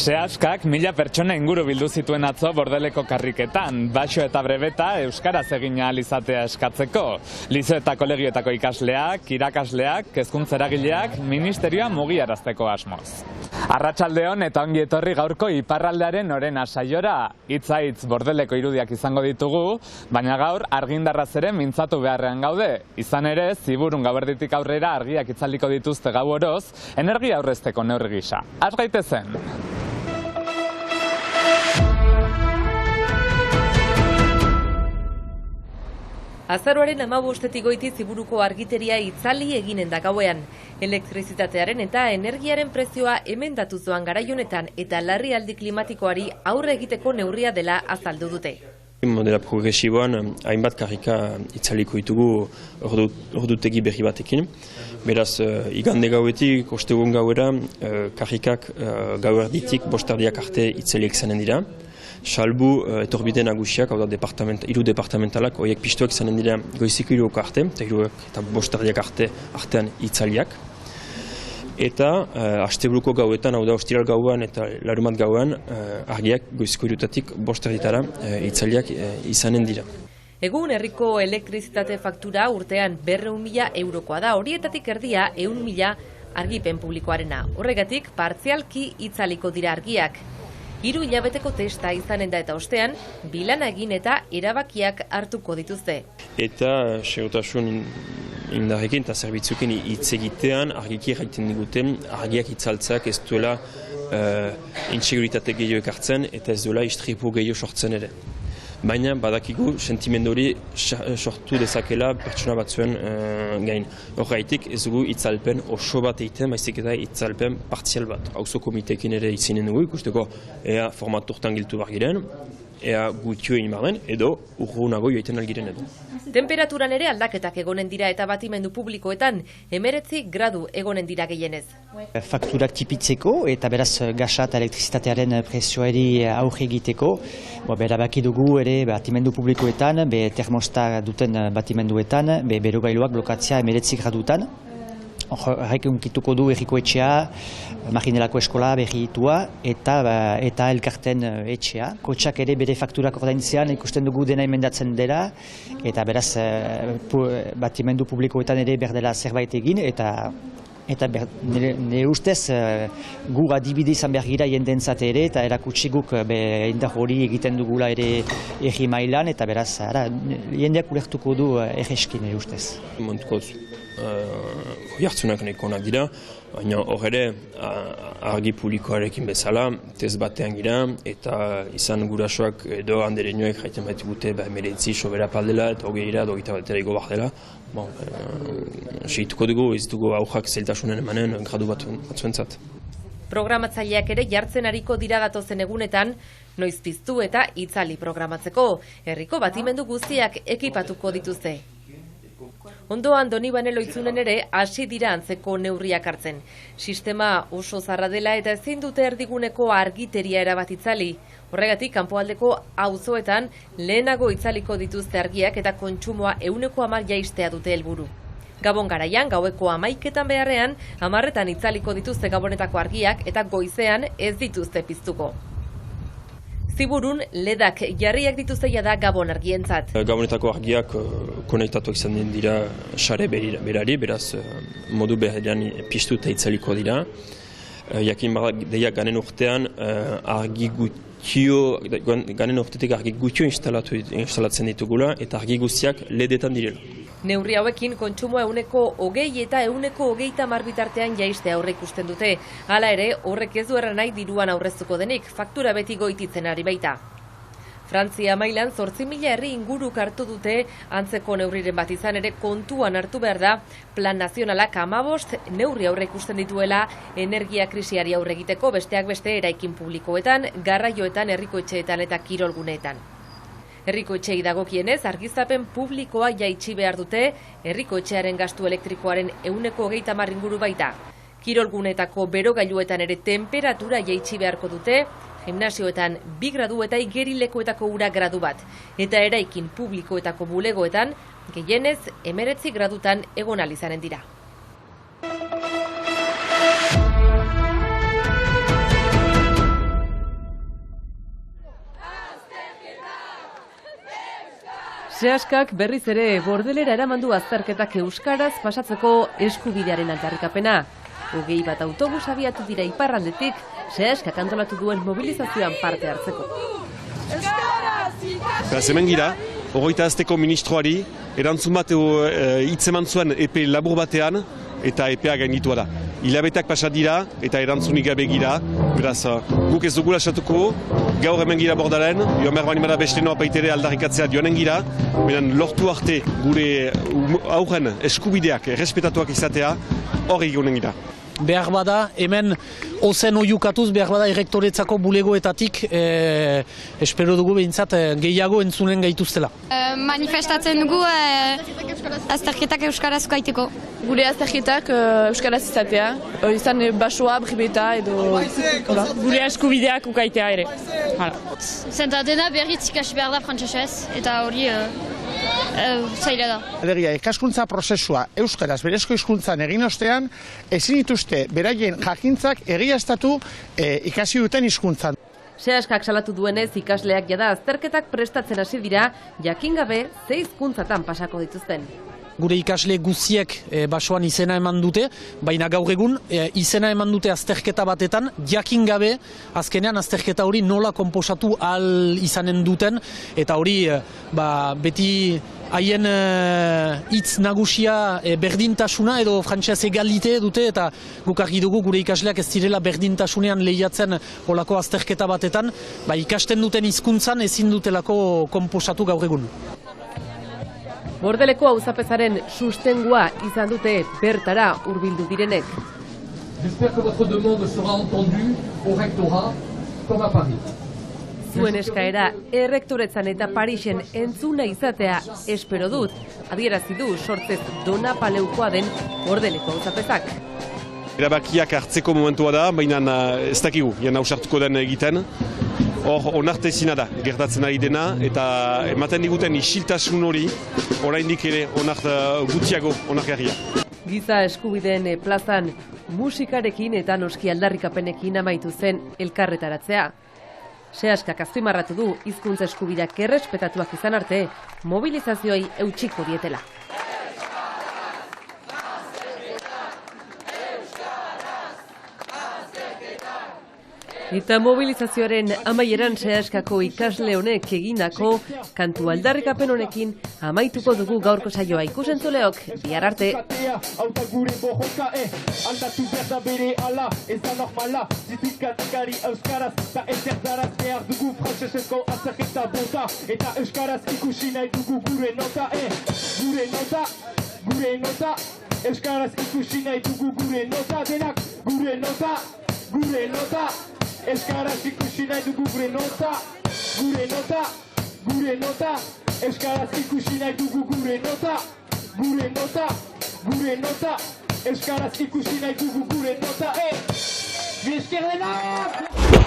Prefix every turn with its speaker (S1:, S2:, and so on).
S1: Sehaskak 1000 pertsona inguru bildu zituen atzo Bordeleko karriketan, baxo eta brebeta euskaraz egin ahal izatea eskatzeko. Lizo eta kolegioetako ikasleak, irakasleak, hezkuntza eragileak, ministerioa mugiarazteko asmoz. Arratsaldeon eta ongi etorri gaurko iparraldearen orena saiora. Hitz Bordeleko irudiak izango ditugu, baina gaur argindarraz ere mintzatu beharrean gaude. Izan ere, Ziburun gauerditik aurrera argiak itzaliko dituzte gau oroz, energia aurrezteko neurri gisa. Has gaitezen!
S2: Azaroaren 15 goiti Ziburuko argiteria itzali eginen da gauean. Elektrizitatearen eta energiaren prezioa emendatu zoan garaionetan eta larrialdi klimatikoari aurre egiteko neurria dela azaldu dute.
S3: Modela progresiboan hainbat karrika itzaliko ditugu ordutegi berri batekin. Beraz, igande gauetik, ostegun gauera, karrikak gauerditik bostardiak arte itzaliek zanen dira. Salbu etorbide nagusiak, hau da hiru departamentalak, horiek pistuak izanen dira goiziko hiruak arte, eta bostardiak artean itzaliak. Eta asteburuko gauetan, hau da ostiral gauan eta larumat gauan, argiak goiziko hirutatik bostarditara itzaliak izanen dira.
S2: Egun herriko elektrizitate faktura urtean 200.000 eurokoa da, horietatik erdia 100.000 argipen publikoarena. Horregatik, partzialki itzaliko dira argiak. 3 hilabeteko testa izanen da eta ostean, bilana egin eta erabakiak hartuko dituzte.
S3: Eta segurtasun indarrekin eta zerbitzuken hitz egitean argiki jaiten diguten argiak itzaltzeak ez duela inseguritate gehiago ekartzen eta ez duela istripu gehiago sortzen ere. Baina badakigu sentimendu hori sortu dezakela pertsona batzuen gain. Horreitik ez dugu itzalpen oso bat egiten, baizik eta itzalpen partzial bat. Auzo komiteekin ere itzinen dugu, ikusteko ea formaturtan giltu bar giren, ea gutio egin baren, edo urrunago joiten algiren edo.
S2: Temperaturan ere aldaketak egonen dira eta batimendu publikoetan 19 gradu egonen dira gehienez.
S4: Fakturak tipitzeko eta beraz gasa eta elektrizitatearen prezioari aurre egiteko, berabaki dugu ere batimendu publikoetan, termosta duten batimenduetan, berogailuak blokatzea 19 gradutan. Horrek unkituko du herriko etxea, Marginelako eskola berritua eta elkarten etxea. Kotxak ere bere fakturak ordaintzean ikusten dugu dena emendatzen dela eta beraz batimendu publikoetan ere berdela zerbait egin eta nire ustez gu adibide izan behar gira jendentzat ere eta erakutsi guk indar hori egiten dugula ere herri mailan eta beraz jendeak ulertuko du erreskin nire ustez.
S3: Jartzunak nahiko onak dira, baina hor ere argi publikoarekin bezala, tez batean gira, eta izan gurasoak edo handereinoek jaiten baitu gute meretzi sobera paldela, eta hogei ira, dogita batera igo bar dela. Segituko dugu, ez dugu aujak zeltasunen emanen gradu batzuentzat.
S2: Programatzaileak ere jartzen ariko dira datozen egunetan, noiz piztu eta itzali programatzeko. Herriko batimendu guztiak ekipatuko dituzte. Ondoan Donibane Loitzunen ere hasi dira antzeko neurriak hartzen. Sistema oso zarra dela eta ezin dute erdiguneko argiteria erabat itzali. Horregatik, kanpoaldeko auzoetan lehenago itzaliko dituzte argiak eta kontsumoa 110 jaistea dute helburu. Gabon garaian, gaueko 11 beharrean, 10 itzaliko dituzte gabonetako argiak eta goizean ez dituzte piztuko. Ziburun, ledak jarriak dituzteia da Gabon argientzat.
S3: Gabonetako argiak konektatuak izan dira sare berari, beraz modu berean piztu eta itzaliko dira. Jakin deia ganen urtean argi ganen urtetik argi gutio instalatzen ditugula eta argi guztiak ledetan direla.
S2: Neurri hauekin kontsumoa 20 eta 30 bitartean jaiste aurre ikusten dute. Hala ere, horrek ez du erran nahi diruan aurreztuko denik, faktura beti goititzen ari baita. Frantzia mailan 8.000 herri inguruk hartu dute antzeko neurriren bat izan ere kontuan hartu behar da Plan Nazionalak 15 neurri aurre ikusten dituela energia krisiari aurre egiteko besteak beste eraikin publikoetan, garraioetan, herriko etxeetan eta kirolguneetan. Herriko etxei dagokienez, argiztapen publikoa jaitsi behar dute, herriko etxearen gastu elektrikoaren 20 inguru baita. Kirolgunetako berogailuetan ere temperatura jaitsi beharko dute, gimnasioetan 2 gradu eta igerilekoetako ura gradu bat. Eta eraikin publikoetako bulegoetan, gehienez 19 gradutan egon ahal izanen dira. Sehaskak berriz ere Bordelera eramandu azterketak euskaraz pasatzeko eskubidearen aldarrikapena. 20 bat autobus abiatu dira iparraldetik, Sehaskak antolatu duen mobilizazioan parte hartzeko.
S5: Hemen gira, 21. ministroari, erantzun bat hitzeman zuen epe labur batean, eta epea gainditua da. Hilabeteak pasat dira, eta erantzunik gabe gira, beraz, guk ez dugu lasatuko, gaur hemen gira Bordalen, joan behar bani bada beste noa paitere aldarrikatzea joanen gira, benen lortu arte gure aurren eskubideak errespetatuak izatea, hori egonen gira.
S6: Behar bada, hemen ozen oiukatuz, behar bada errektoretzako bulegoetatik espero dugu behintzat gehiago entzunen gaituztela.
S7: Manifestatzen dugu azterketak euskaraz gaiteko.
S8: Gure azterketak euskaraz izatea, izan basoa, bribeta edo... Gure eskubideak ukaitea ere.
S7: Zenta dena berriz ikasi behar da frantsesez, eta hori zaila da.
S9: Alegia, ikaskuntza prozesua euskaraz berezko hizkuntzan egin ostean, ezin dituzte beraien jakintzak egiaztatu ikasi duten hizkuntzan.
S2: Sehaskak salatu duenez ikasleak jada azterketak prestatzen hasi dira, jakin gabe ze hizkuntzatan pasako dituzten.
S6: Gure ikasle guziek basoan izena eman dute, baina gaur egun izena eman dute azterketa batetan, jakin gabe azkenean azterketa hori nola konposatu ahal izanen duten, eta hori beti haien hitz nagusia berdintasuna edo frantsez egalite dute, eta guk argi dugu gure ikasleak ez direla berdintasunean lehiatzen olako azterketa batetan, ikasten duten hizkuntzan ezin dutelako konposatu gaur egun.
S2: Bordeleko auzapezaren sustengua izan dute bertara hurbildu direnek. Zuen eskaera errektoretzan eta Parisen entzuna izatea espero dut, adierazi du sortzez Dona Paleukoa den Bordeleko auzapezak.
S5: Erabakiak hartzeko momentua da, baina ez dakigu, ausartuko den egiten. Hor, onarte ezina da, gertatzen ari dena, eta ematen diguten isiltasun hori, oraindik ere gutxiago onargarria.
S2: Giza eskubideen plazan musikarekin eta noski aldarrikapenekin amaitu zen elkarretaratzea. Sehaskak azpimarratu du hizkuntza eskubideak errespetatuak izan arte, mobilizazioei eutsiko dietela. Eta mobilizazioaren amaieran Sehaskako ikasle honek egindako kantu aldarrikapen honekin amaituko dugu gaurko saioa. Ikusentzuleok, bihar arte.
S10: Euskaraz ikusi nahi dugu gure nota, gure nota, gure nota. Euskaraz ikusi nahi dugu gure nota, gure nota, gure nota. Euskaraz ikusi nahi dugu gure nota, Bi esker denak!